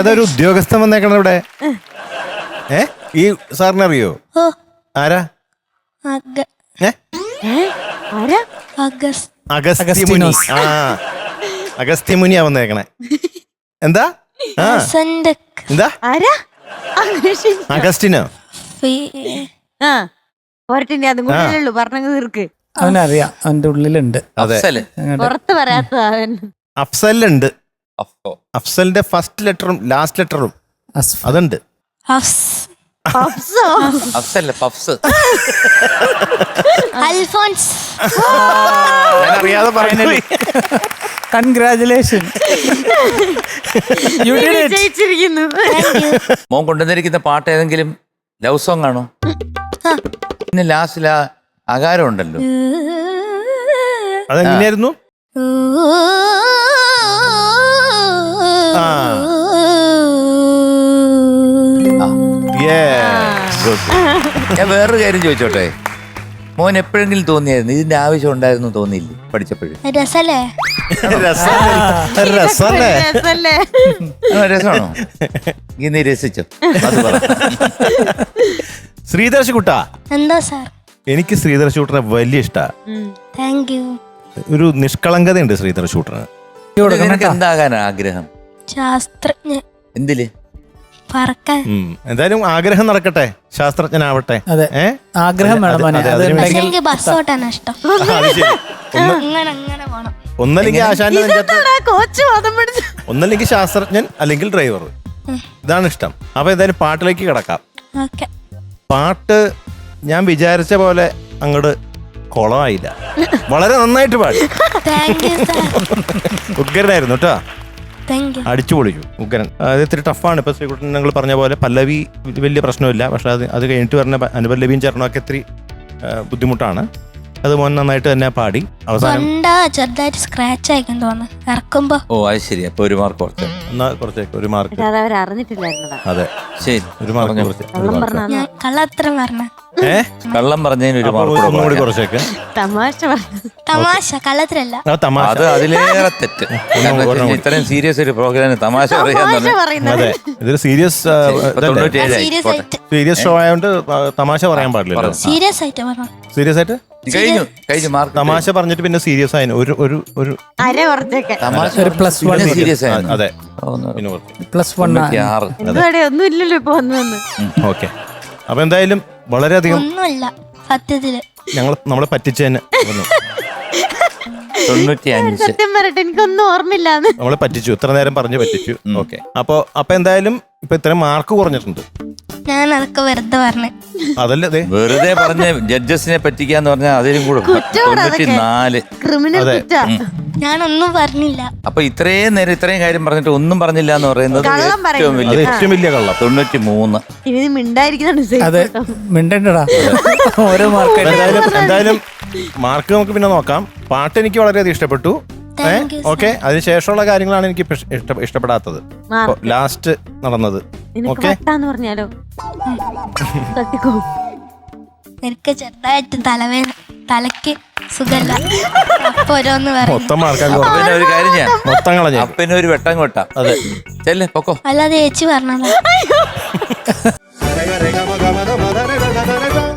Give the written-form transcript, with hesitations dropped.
ഏതൊരു ഉദ്യോഗസ്ഥൻ വന്നേക്കണം ഇവിടെ. ഈ സാറിനെ അറിയോ? ആരാ? അഗസ്ത്യമുനി. അഗസ്ത്യമുനിയാ വന്നേക്കണേ. എന്താ എന്താ അഗസ്റ്റിനോ? അവനറിയാം, അവന്റെ ഉള്ളിലുണ്ട്. പുറത്ത് പറയാത്ത അഫ്സലുണ്ട്. അഫ്സലിന്റെ ഫസ്റ്റ് ലെറ്ററും ലാസ്റ്റ് ലെറ്ററും അതുണ്ട്. അറിയാതെ പറയുന്നത്. കൺഗ്രാജുലേഷൻ. മോൻ കൊണ്ടുവന്നിരിക്കുന്ന പാട്ട് ഏതെങ്കിലും ലവ് സോങ് ആണോ? പിന്നെ ലാസ്റ്റിൽ അകാരം ഉണ്ടല്ലോ, അതെങ്ങനെയായിരുന്നു? ഞാൻ വേറൊരു കാര്യം ചോദിച്ചോട്ടെ, മോൻ എപ്പോഴെങ്കിലും തോന്നിയായിരുന്നു ഇതിന്റെ ആവശ്യം ഉണ്ടായിരുന്നു? തോന്നിയില്ലേ പഠിച്ചപ്പോഴും? രസമാണോ? നീ രസിച്ചോ? അത് പറ. ശ്രീധർഷ് കുട്ടാ. എന്താ സാർ? എനിക്ക് ശ്രീധർഷ് കുട്ടനെ വലിയ ഇഷ്ടമാണ്. Thank you. ഒരു നിഷ്കളങ്കതയുണ്ട് ശ്രീധർഷ് കുട്ടന്. എന്താകാനാ ആഗ്രഹം? ശാസ്ത്രജ്ഞൻ. എന്തില്? പറക്കാൻ. എന്തായാലും ആഗ്രഹം നടക്കട്ടെ, ശാസ്ത്രജ്ഞനാവട്ടെ. ആഗ്രഹം വേണം. ബസ് ഓട്ടാണ് ഇഷ്ടം. ഒന്നല്ലെങ്കിൽ ആശാന്റെ ഒന്നല്ലെങ്കിൽ ശാസ്ത്രജ്ഞൻ അല്ലെങ്കിൽ ഡ്രൈവർ, ഇതാണ് ഇഷ്ടം. അപ്പൊ എന്തായാലും പാട്ടിലേക്ക് കിടക്കാം. പാട്ട് ഞാൻ വിചാരിച്ച പോലെ അങ്ങോട്ട് കുളമായില്ല, വളരെ നന്നായിട്ട് പാടി. ഉഗ്രനായിരുന്നു കേട്ടോ, അടിച്ചു പൊളിച്ചു. ഉഗ്രൻ. അത് ഇത്തിരി ടഫാണ്. ഇപ്പൊ ശ്രീകുട്ടൻ ഞങ്ങൾ പറഞ്ഞ പോലെ പല്ലവി വലിയ പ്രശ്നമില്ല, പക്ഷെ അത് കഴിഞ്ഞിട്ട് പറഞ്ഞ അനുപല്ലവിയും ചരണമൊക്കെ ഇത്തിരി ബുദ്ധിമുട്ടാണ്. അത് മോൻ നന്നായിട്ട് തന്നെ പാടി. അവസാനം ചെറുതായിട്ട് സ്ക്രാച്ച് ആയിക്കാൻ തോന്നുന്നു ഇറക്കുമ്പോ. ഓ അത് ശരി. അപ്പൊ ഒരു മാർക്ക് കുറച്ച്, കുറച്ചേക്ക് ഒരു മാർക്ക്. അതെ ശരി, ഒരു മാർക്ക് കുറച്ച്. കള്ളത്തരം പറഞ്ഞ കള്ളം പറഞ്ഞതിന് ഒരു മാർക്ക് കുറച്ചേക്ക്. തമാശ, കള്ളത്തരല്ല. അത് അതിലേറെ തെറ്റ്. ഇത്രയും സീരിയസ് ഒരു പ്രോഗ്രാമിന് തമാശ പറയാൻ. അതെ, ഇതൊരു സീരിയസ് ഷോ ആയതുകൊണ്ട് തമാശ പറയാൻ പാടില്ലല്ലോ. സീരിയസ് ആയിട്ട് പറഞ്ഞു. സീരിയസ് ആയിട്ട് കഴിഞ്ഞു മാർക്ക്. തമാശ പറഞ്ഞിട്ട് പിന്നെ സീരിയസ് ആയിരുന്നു. ഒരു തമാശ സീരിയസ് ആയിരുന്നു. അതെ, ഒന്നും ഇല്ലല്ലോ ഇപ്പൊ വന്നു. ഓക്കെ. അപ്പൊ എന്തായാലും വളരെയധികം ഒന്നുമില്ല സത്യത്തില് നമ്മളെ പറ്റിച്ചതിന് 95. സത്യം പറയട്ടെ, എനിക്കൊന്നും ഓർമ്മയില്ല. നമ്മളെ പറ്റിച്ചു, ഇത്ര നേരം പറഞ്ഞു പറ്റിച്ചു. ഓക്കെ. അപ്പൊ എന്തായാലും ഇപ്പൊ ഇത്രയും മാർക്ക് കുറഞ്ഞിട്ടുണ്ട്. ഞാൻ അതൊക്കെ വെറുതെ പറഞ്ഞു. അതല്ലേ വെറുതെ പറഞ്ഞ ജഡ്ജസിനെ പറ്റിക്കാന്ന് പറഞ്ഞാൽ അതിലും കൂടെ 94. ഞാനൊന്നും പറഞ്ഞില്ല. അപ്പൊ ഇത്രയും നേരം ഇത്രയും കാര്യം പറഞ്ഞിട്ട് ഒന്നും പറഞ്ഞില്ല എന്ന് പറയുന്നത് ഏറ്റവും വലിയ കള്ളം. 93. ഇനി മിണ്ടായിരിക്കുന്നതാണ്. അതെ, മിണ്ടണ്ടടാ. ഓരോ മാർക്ക്. എന്തായാലും മാർക്ക് നമുക്ക് പിന്നെ നോക്കാം. പാട്ട് എനിക്ക് വളരെയധികം ഇഷ്ടപ്പെട്ടു. ഓക്കെ. അതിനുശേഷമുള്ള കാര്യങ്ങളാണ് എനിക്ക് ഇഷ്ടപ്പെടാത്തത്. ലാസ്റ്റ് നടന്നത്. ഓക്കെ. പറഞ്ഞാലോ എനിക്ക് ചെറുതായിട്ട് തലവേദന, തലക്ക് സുഖല്ല. അപ്പൊ ഓരോന്ന് മൊത്തം മാർക്കാൻ ഒരു കാര്യം ചെയ്യാം, മൊത്തം കളഞ്ഞു. അപ്പനെ ഒരു വെട്ടം കൊട്ടാം. അതെ ചെല്ലേ പൊക്കോ. അല്ലാതെ ചേച്ചി പറഞ്ഞതാ.